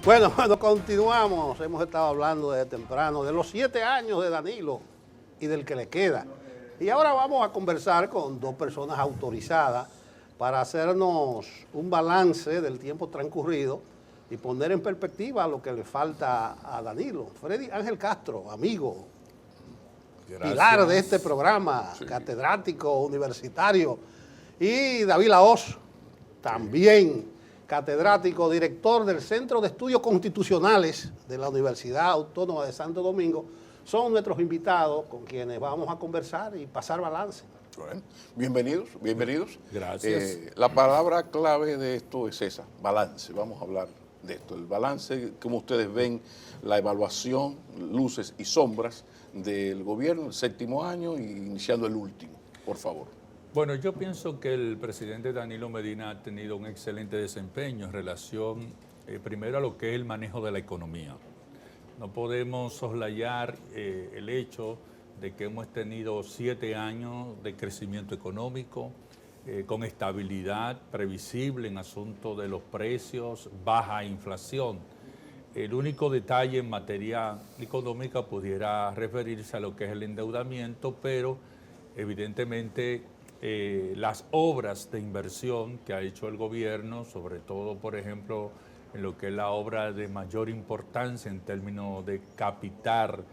Bueno, continuamos. Hemos estado hablando desde temprano de los 7 años de Danilo y del que le queda. Y ahora vamos a conversar con dos personas autorizadas para hacernos un balance del tiempo transcurrido y poner en perspectiva lo que le falta a Danilo. Freddy Ángel Castro, amigo, Gracias. pilar de este programa, sí, catedrático universitario, y David Lahoz, también catedrático, director del Centro de Estudios Constitucionales de la Universidad Autónoma de Santo Domingo, son nuestros invitados con quienes vamos a conversar y pasar balance. Bueno, bienvenidos. Gracias. La palabra clave de esto es esa, balance. Vamos a hablar de esto. El balance, como ustedes ven, la evaluación, luces y sombras del gobierno, el 7º año y iniciando el último. Por favor. Bueno, yo pienso que el presidente Danilo Medina ha tenido un excelente desempeño en relación, primero, a lo que es el manejo de la economía. No podemos soslayar el hecho de que hemos tenido 7 años de crecimiento económico, con estabilidad previsible en asunto de los precios, baja inflación. El único detalle en materia económica pudiera referirse a lo que es el endeudamiento, pero evidentemente las obras de inversión que ha hecho el gobierno, sobre todo, por ejemplo, en lo que es la obra de mayor importancia en términos de capital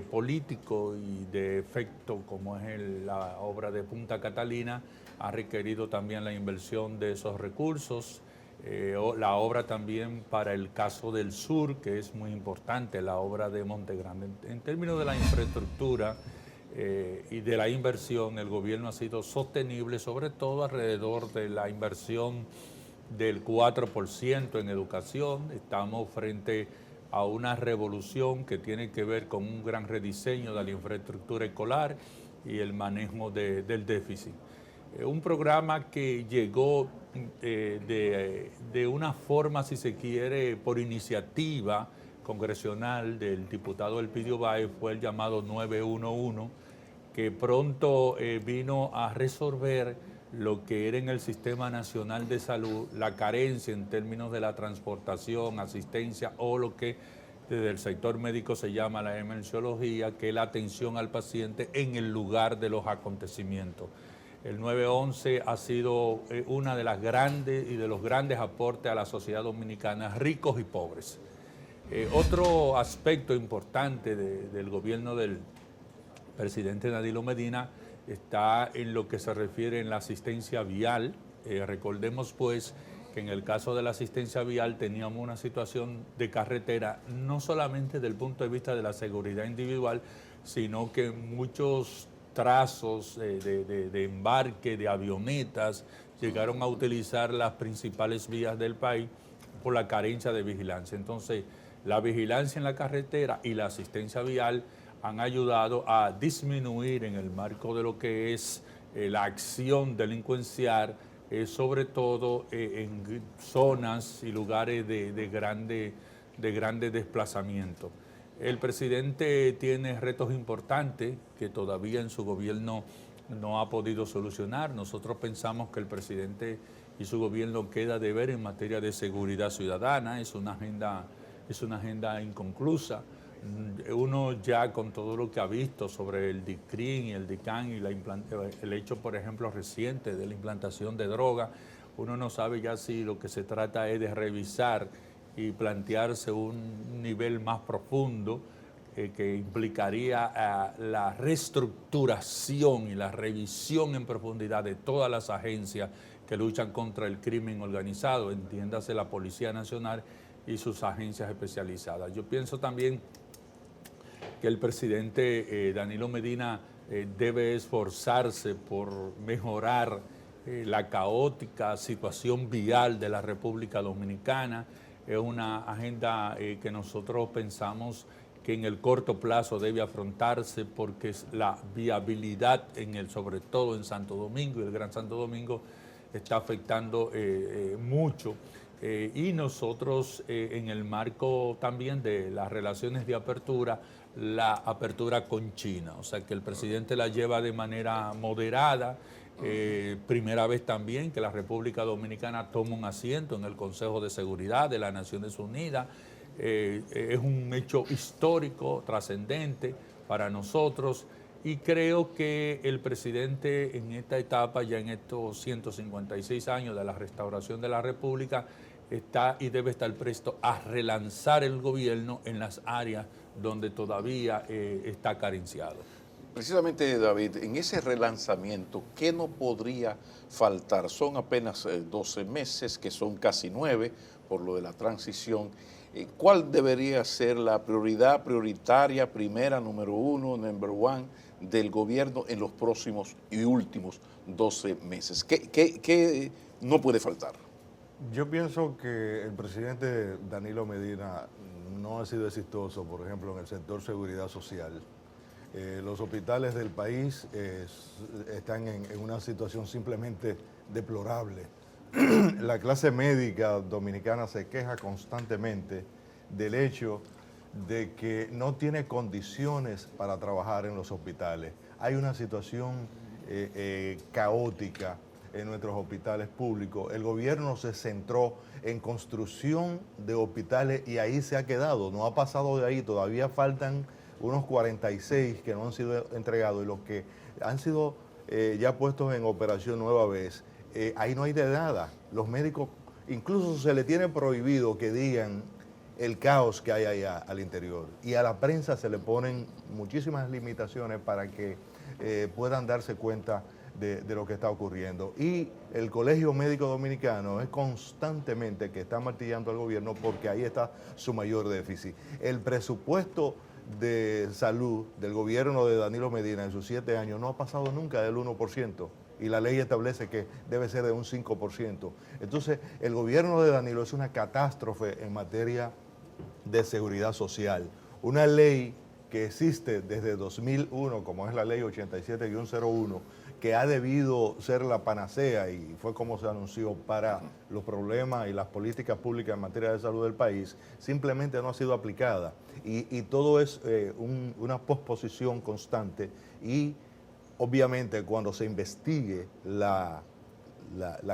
político y de efecto, como es la obra de Punta Catalina, ha requerido también la inversión de esos recursos. La obra también para el caso del sur, que es muy importante, la obra de Monte Grande. En términos de la infraestructura y de la inversión, el gobierno ha sido sostenible, sobre todo alrededor de la inversión del 4% en educación. Estamos frente a una revolución que tiene que ver con un gran rediseño de la infraestructura escolar y el manejo del déficit. Un programa que llegó de una forma, si se quiere, por iniciativa congresional del diputado Elpidio Báez, fue el llamado 911, que pronto vino a resolver lo que era en el Sistema Nacional de Salud, la carencia en términos de la transportación, asistencia o lo que desde el sector médico se llama la emergenciología, que es la atención al paciente en el lugar de los acontecimientos. El 911 ha sido una de las grandes y de los grandes aportes a la sociedad dominicana, ricos y pobres. Otro aspecto importante del gobierno del presidente Danilo Medina está en lo que se refiere en la asistencia vial. Recordemos pues que en el caso de la asistencia vial teníamos una situación de carretera, no solamente desde el punto de vista de la seguridad individual, sino que muchos trazos de embarque de avionetas llegaron a utilizar las principales vías del país por la carencia de vigilancia. Entonces, la vigilancia en la carretera y la asistencia vial han ayudado a disminuir en el marco de lo que es la acción delincuencial, sobre todo en zonas y lugares de grande desplazamiento. El presidente tiene retos importantes que todavía en su gobierno no ha podido solucionar. Nosotros pensamos que el presidente y su gobierno queda de ver en materia de seguridad ciudadana, es una agenda inconclusa. Uno ya con todo lo que ha visto sobre el DICRIN y el DICAN y el hecho, por ejemplo, reciente de la implantación de droga, uno no sabe ya si lo que se trata es de revisar y plantearse un nivel más profundo que implicaría la reestructuración y la revisión en profundidad de todas las agencias que luchan contra el crimen organizado, entiéndase la Policía Nacional y sus agencias especializadas. Yo pienso también que el presidente Danilo Medina debe esforzarse por mejorar la caótica situación vial de la República Dominicana. Es una agenda que nosotros pensamos que en el corto plazo debe afrontarse porque es la viabilidad, sobre todo en Santo Domingo y el Gran Santo Domingo, está afectando mucho. Y nosotros en el marco también de las relaciones de apertura, la apertura con China, o sea que el presidente la lleva de manera moderada, Primera vez también que la República Dominicana toma un asiento en el Consejo de Seguridad de las Naciones Unidas. Es un hecho histórico, trascendente para nosotros, y creo que el presidente en esta etapa, ya en estos 156 años de la restauración de la República, está y debe estar presto a relanzar el gobierno en las áreas donde todavía está carenciado. Precisamente, David, en ese relanzamiento, ¿qué no podría faltar? Son apenas 12 meses, que son casi 9 por lo de la transición. ¿Cuál debería ser la prioridad prioritaria, primera, número uno, number one, del gobierno en los próximos y últimos 12 meses? ¿Qué no puede faltar? Yo pienso que el presidente Danilo Medina no ha sido exitoso, por ejemplo, en el sector seguridad social. Los hospitales del país están en una situación simplemente deplorable. La clase médica dominicana se queja constantemente del hecho de que no tiene condiciones para trabajar en los hospitales. Hay una situación caótica en nuestros hospitales públicos. El gobierno se centró en construcción de hospitales y ahí se ha quedado, no ha pasado de ahí, todavía faltan unos 46 que no han sido entregados, y los que han sido ya puestos en operación nueva vez, ahí no hay de nada. Los médicos, incluso se les tiene prohibido que digan el caos que hay allá al interior, y a la prensa se le ponen muchísimas limitaciones para que puedan darse cuenta de lo que está ocurriendo. Y el Colegio Médico Dominicano es constantemente que está martillando al gobierno porque ahí está su mayor déficit. El presupuesto de salud del gobierno de Danilo Medina en sus 7 años no ha pasado nunca del 1%, y la ley establece que debe ser de un 5%. Entonces, el gobierno de Danilo es una catástrofe en materia de seguridad social. Una ley que existe desde 2001, como es la ley 87-01, que ha debido ser la panacea, y fue como se anunció, para los problemas y las políticas públicas en materia de salud del país, simplemente no ha sido aplicada. Y todo es una posposición constante, y obviamente cuando se investigue las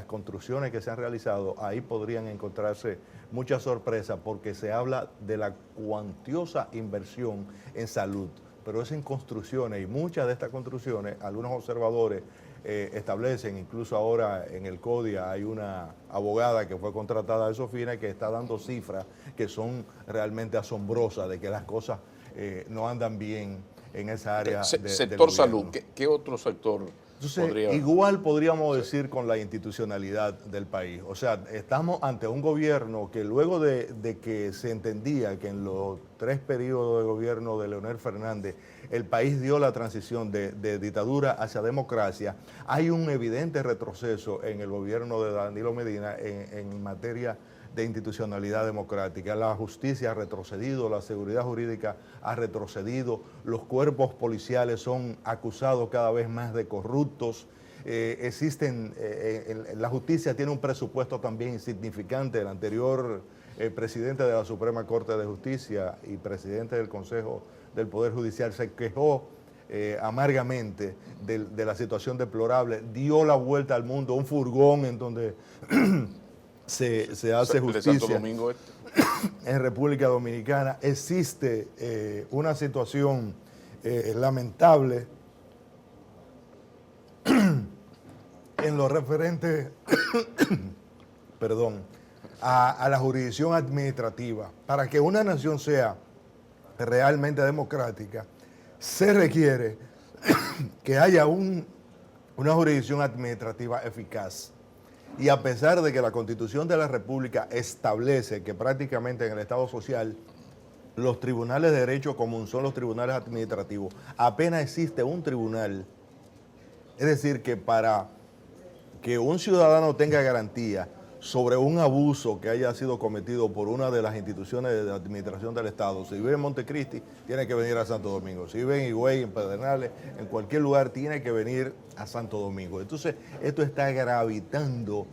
construcciones que se han realizado, ahí podrían encontrarse muchas sorpresas, porque se habla de la cuantiosa inversión en salud, pero es en construcciones, y muchas de estas construcciones, algunos observadores establecen, incluso ahora en el CODIA hay una abogada que fue contratada de esos fines que está dando cifras que son realmente asombrosas de que las cosas no andan bien en esa área sector salud. ¿Qué otro sector? Entonces, igual podríamos decir con la institucionalidad del país. O sea, estamos ante un gobierno que luego de que se entendía que en los 3 periodos de gobierno de Leonel Fernández el país dio la transición de dictadura hacia democracia, hay un evidente retroceso en el gobierno de Danilo Medina en materia de institucionalidad democrática. La justicia ha retrocedido, la seguridad jurídica ha retrocedido, los cuerpos policiales son acusados cada vez más de corruptos, la justicia tiene un presupuesto también insignificante. El anterior presidente de la Suprema Corte de Justicia y presidente del Consejo del Poder Judicial se quejó amargamente de la situación deplorable, dio la vuelta al mundo, un furgón en donde se hace justicia. Santo Domingo En República Dominicana existe una situación lamentable en lo referente perdón, a la jurisdicción administrativa. Para que una nación sea realmente democrática, se requiere que haya una jurisdicción administrativa eficaz. Y a pesar de que la Constitución de la República establece que prácticamente en el Estado social los tribunales de derecho común son los tribunales administrativos, apenas existe un tribunal. Es decir, que para que un ciudadano tenga garantía sobre un abuso que haya sido cometido por una de las instituciones de la administración del Estado, si vive en Montecristi, tiene que venir a Santo Domingo. Si vive en Higüey, en Pedernales, en cualquier lugar, tiene que venir a Santo Domingo. Entonces, esto está gravitando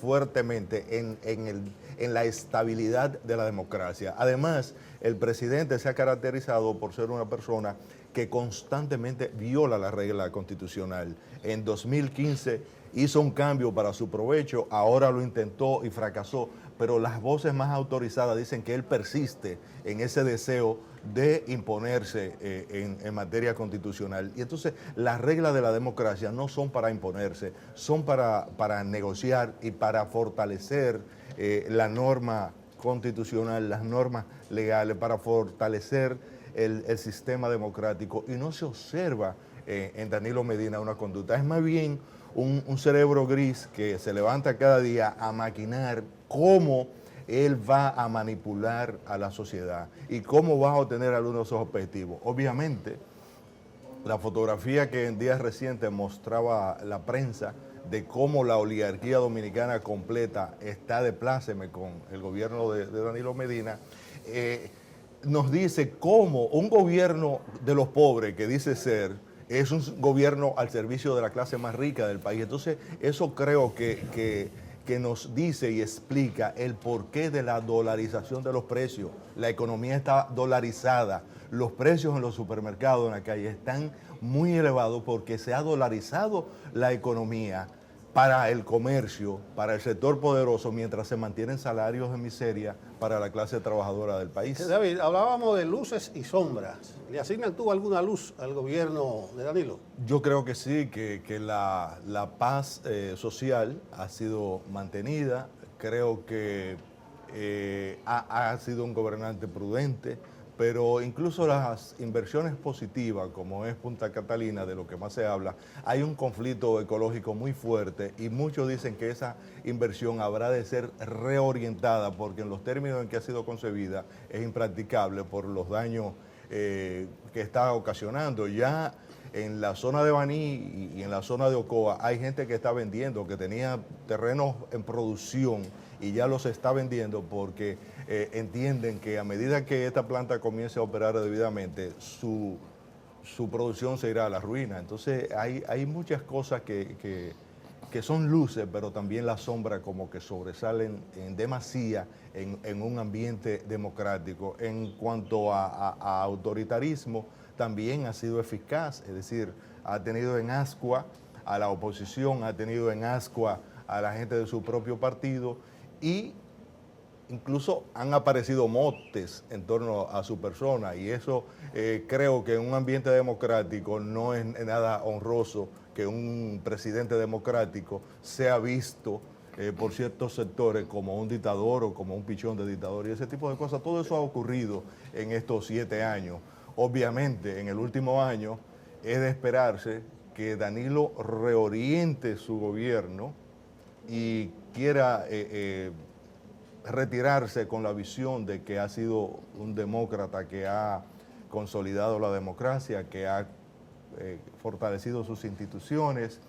fuertemente en la estabilidad de la democracia. Además, el presidente se ha caracterizado por ser una persona que constantemente viola la regla constitucional. En 2015 hizo un cambio para su provecho, ahora lo intentó y fracasó, pero las voces más autorizadas dicen que él persiste en ese deseo de imponerse en materia constitucional. Y entonces las reglas de la democracia no son para imponerse, son para negociar y para fortalecer la norma constitucional, las normas legales, para fortalecer el sistema democrático. Y no se observa en Danilo Medina una conducta, es más bien un cerebro gris que se levanta cada día a maquinar cómo él va a manipular a la sociedad y cómo va a obtener algunos objetivos. Obviamente, la fotografía que en días recientes mostraba la prensa de cómo la oligarquía dominicana completa está de pláceme con el gobierno de Danilo Medina, nos dice cómo un gobierno de los pobres que dice ser, es un gobierno al servicio de la clase más rica del país. Entonces, eso creo que nos dice y explica el porqué de la dolarización de los precios. La economía está dolarizada. Los precios en los supermercados, en la calle, están muy elevados porque se ha dolarizado la economía para el comercio, para el sector poderoso, mientras se mantienen salarios de miseria para la clase trabajadora del país. David, hablábamos de luces y sombras. ¿Le asignan tú alguna luz al gobierno de Danilo? Yo creo que sí, que la paz social ha sido mantenida. Creo que ha sido un gobernante prudente, pero incluso las inversiones positivas, como es Punta Catalina, de lo que más se habla, hay un conflicto ecológico muy fuerte y muchos dicen que esa inversión habrá de ser reorientada porque en los términos en que ha sido concebida es impracticable por los daños que está ocasionando. Ya en la zona de Baní y en la zona de Ocoa hay gente que está vendiendo, que tenía terrenos en producción y ya los está vendiendo porque entienden que a medida que esta planta comience a operar debidamente, su producción se irá a la ruina. Entonces hay muchas cosas que son luces, pero también las sombras como que sobresalen en demasía en un ambiente democrático. En cuanto a autoritarismo, también ha sido eficaz, es decir, ha tenido en ascua a la oposición, ha tenido en ascua a la gente de su propio partido y incluso han aparecido motes en torno a su persona y eso creo que en un ambiente democrático no es nada honroso que un presidente democrático sea visto por ciertos sectores como un dictador o como un pichón de dictador y ese tipo de cosas. Todo eso ha ocurrido en estos 7 años. Obviamente, en el último año es de esperarse que Danilo reoriente su gobierno y quiera retirarse con la visión de que ha sido un demócrata que ha consolidado la democracia, que ha fortalecido sus instituciones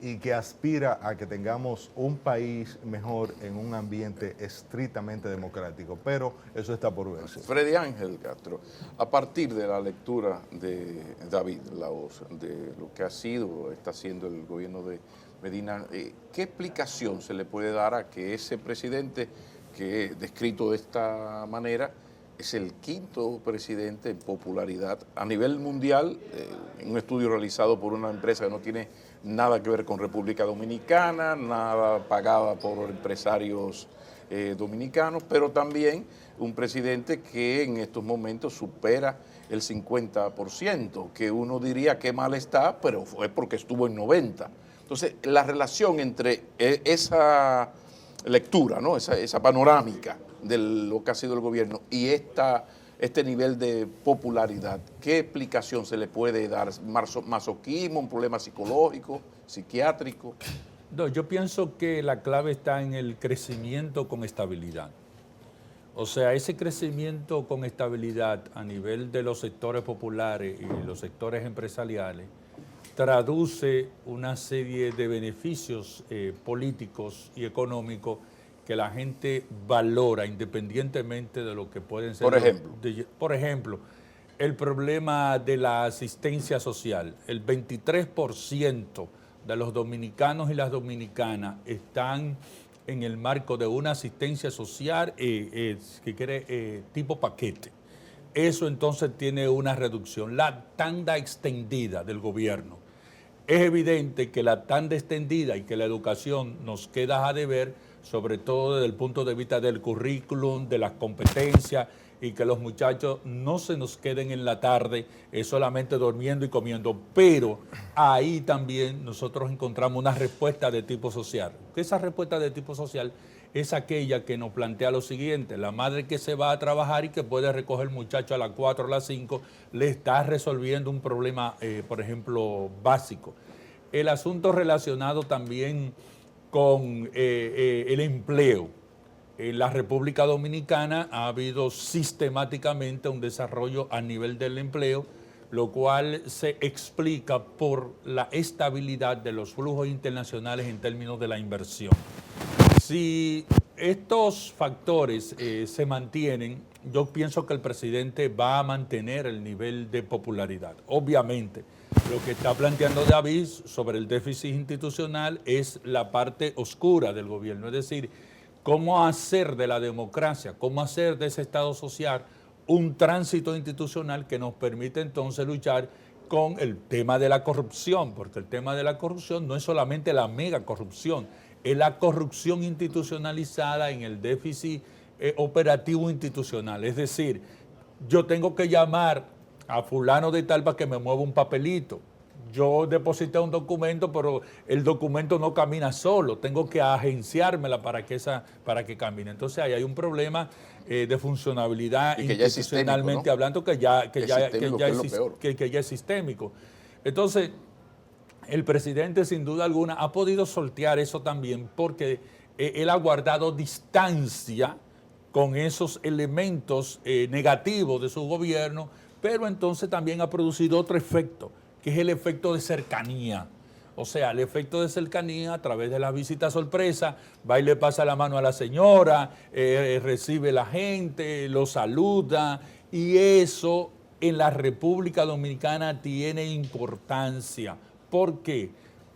y que aspira a que tengamos un país mejor en un ambiente estrictamente democrático. Pero eso está por verse. Freddy Ángel Castro, a partir de la lectura de David Laoz, de lo que ha sido, está haciendo el gobierno de Medina, ¿qué explicación se le puede dar a que ese presidente que descrito de esta manera es el 5º presidente en popularidad a nivel mundial, en un estudio realizado por una empresa que no tiene nada que ver con República Dominicana, nada pagada por empresarios dominicanos, pero también un presidente que en estos momentos supera el 50%, que uno diría que mal está, pero fue porque estuvo en 90%. Entonces, la relación entre esa lectura, ¿no? esa panorámica de lo que ha sido el gobierno y este nivel de popularidad, ¿qué explicación se le puede dar? ¿Masoquismo, un problema psicológico, psiquiátrico? No, yo pienso que la clave está en el crecimiento con estabilidad. O sea, ese crecimiento con estabilidad a nivel de los sectores populares y los sectores empresariales traduce una serie de beneficios políticos y económicos que la gente valora independientemente de lo que pueden ser. Por ejemplo, el problema de la asistencia social. El 23% de los dominicanos y las dominicanas están en el marco de una asistencia social tipo paquete. eso entonces tiene una reducción. La tanda extendida del gobierno. Es evidente que la tanda extendida y que la educación nos queda a deber, sobre todo desde el punto de vista del currículum, de las competencias, y que los muchachos no se nos queden en la tarde solamente durmiendo y comiendo. Pero ahí también nosotros encontramos una respuesta de tipo social. Esa respuesta de tipo social es aquella que nos plantea lo siguiente: la madre que se va a trabajar y que puede recoger el muchacho a las 4 o a las 5, le está resolviendo un problema, por ejemplo, básico. El asunto relacionado también con el empleo. En la República Dominicana ha habido sistemáticamente un desarrollo a nivel del empleo, lo cual se explica por la estabilidad de los flujos internacionales en términos de la inversión. Si estos factores se mantienen, yo pienso que el presidente va a mantener el nivel de popularidad. Obviamente, lo que está planteando David sobre el déficit institucional es la parte oscura del gobierno, es decir, cómo hacer de la democracia, cómo hacer de ese Estado social un tránsito institucional que nos permite entonces luchar con el tema de la corrupción, porque el tema de la corrupción no es solamente la mega corrupción, es la corrupción institucionalizada en el déficit operativo institucional. Es decir, yo tengo que llamar a fulano de tal para que me mueva un papelito. Yo deposité un documento, pero el documento no camina solo, tengo que agenciármela para que camine. Entonces ahí hay un problema de funcionabilidad y que ya institucionalmente ¿no? hablando que ya es sistémico. Entonces, el presidente sin duda alguna ha podido sortear eso también porque él ha guardado distancia con esos elementos negativos de su gobierno, pero entonces también ha producido otro efecto, que es el efecto de cercanía. O sea, el efecto de cercanía a través de la visita sorpresa, va y le pasa la mano a la señora, recibe la gente, lo saluda, y eso en la República Dominicana tiene importancia. ¿Por qué?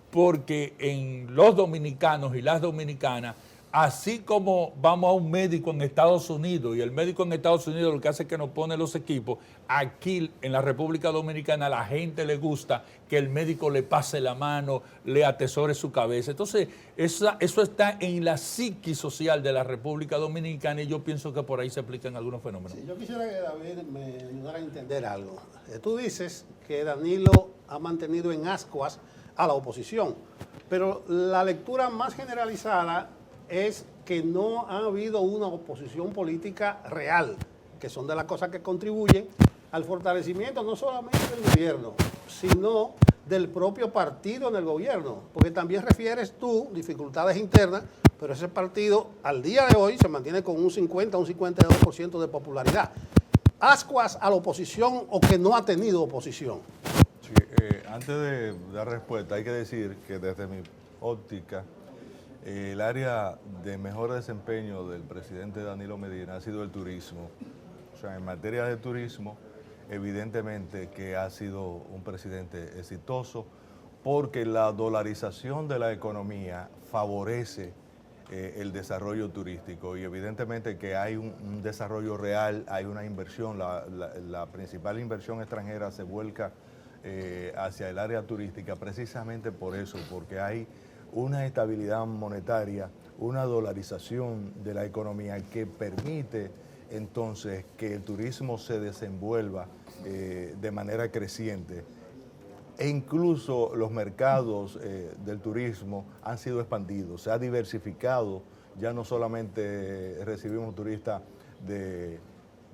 Porque en los dominicanos y las dominicanas, así como vamos a un médico en Estados Unidos y el médico en Estados Unidos lo que hace es que nos pone los equipos, aquí en la República Dominicana a la gente le gusta que el médico le pase la mano, le atesore su cabeza. Entonces, eso está en la psiquis social de la República Dominicana y yo pienso que por ahí se aplican algunos fenómenos. Sí, yo quisiera que David me ayudara a entender algo. Tú dices que Danilo ha mantenido en ascuas a la oposición, pero la lectura más generalizada es que no ha habido una oposición política real, que son de las cosas que contribuyen al fortalecimiento no solamente del gobierno, sino del propio partido en el gobierno, porque también refieres tú dificultades internas, pero ese partido al día de hoy se mantiene con un 50, un 52% de popularidad. ¿Ascuas a la oposición o que no ha tenido oposición? Sí, antes de dar respuesta, hay que decir que desde mi óptica, el área de mejor desempeño del presidente Danilo Medina ha sido el turismo. O sea, en materia de turismo, evidentemente que ha sido un presidente exitoso porque la dolarización de la economía favorece el desarrollo turístico y evidentemente que hay un desarrollo real, hay una inversión, la principal inversión extranjera se vuelca hacia el área turística precisamente por eso, porque hay una estabilidad monetaria, una dolarización de la economía que permite entonces que el turismo se desenvuelva de manera creciente. E incluso los mercados del turismo han sido expandidos, se ha diversificado, ya no solamente recibimos turistas de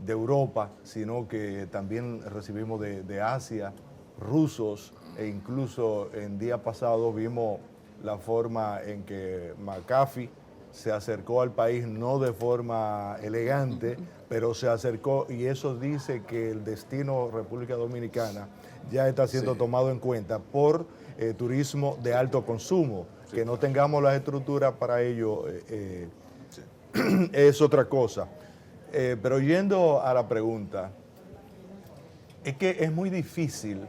Europa, sino que también recibimos de Asia, rusos, e incluso en día pasado vimos la forma en que McAfee se acercó al país, no de forma elegante, pero se acercó y eso dice que el destino República Dominicana ya está siendo tomado en cuenta por turismo de alto consumo. Que no tengamos las estructuras para ello es otra cosa. Pero yendo a la pregunta, es que es muy difícil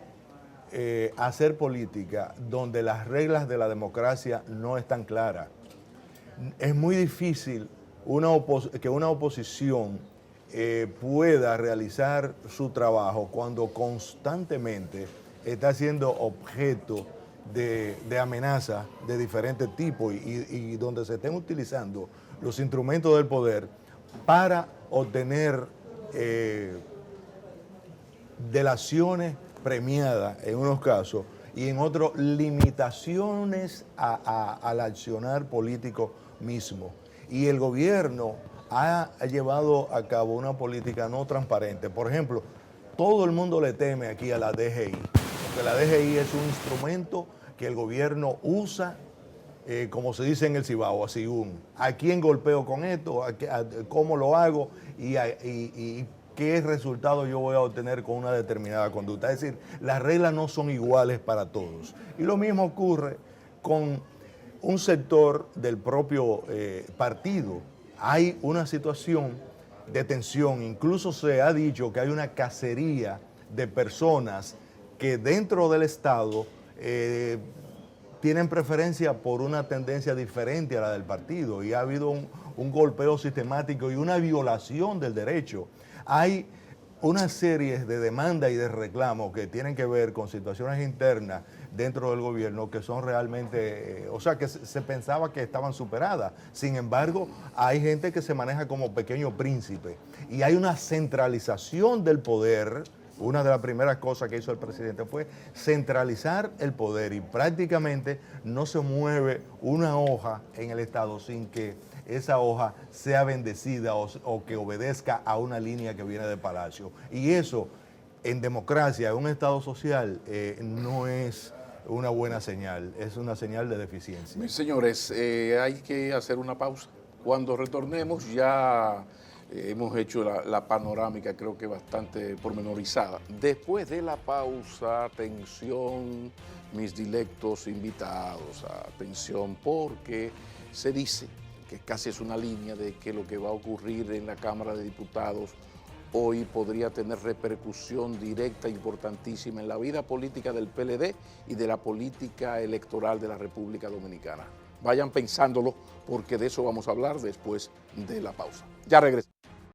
hacer política donde las reglas de la democracia no están claras. Es muy difícil que una oposición pueda realizar su trabajo cuando constantemente está siendo objeto de amenazas de diferentes tipos y donde se estén utilizando los instrumentos del poder para obtener delaciones premiadas en unos casos y en otros limitaciones al accionar político mismo. Y el gobierno ha llevado a cabo una política no transparente. Por ejemplo, todo el mundo le teme aquí a la DGI, porque la DGI es un instrumento que el gobierno usa, como se dice en el Cibao, así ¿a quién golpeo con esto? ¿Cómo lo hago? Y qué resultado yo voy a obtener con una determinada conducta. Es decir, las reglas no son iguales para todos. Y lo mismo ocurre con un sector del propio partido. Hay una situación de tensión, incluso se ha dicho que hay una cacería de personas que dentro del Estado tienen preferencia por una tendencia diferente a la del partido y ha habido un golpeo sistemático y una violación del derecho. Hay una serie de demandas y de reclamos que tienen que ver con situaciones internas dentro del gobierno que son realmente, o sea, que se pensaba que estaban superadas. Sin embargo, hay gente que se maneja como pequeño príncipe y hay una centralización del poder. Una de las primeras cosas que hizo el presidente fue centralizar el poder y prácticamente no se mueve una hoja en el Estado sin que esa hoja sea bendecida o que obedezca a una línea que viene de Palacio. Y eso, en democracia, en un Estado social, no es una buena señal, es una señal de deficiencia. Mis señores, hay que hacer una pausa. Cuando retornemos ya hemos hecho la panorámica, creo que bastante pormenorizada. Después de la pausa, atención, mis dilectos invitados, atención, porque se dice que casi es una línea de que lo que va a ocurrir en la Cámara de Diputados hoy podría tener repercusión directa importantísima en la vida política del PLD y de la política electoral de la República Dominicana. Vayan pensándolo porque de eso vamos a hablar después de la pausa. Ya regresamos.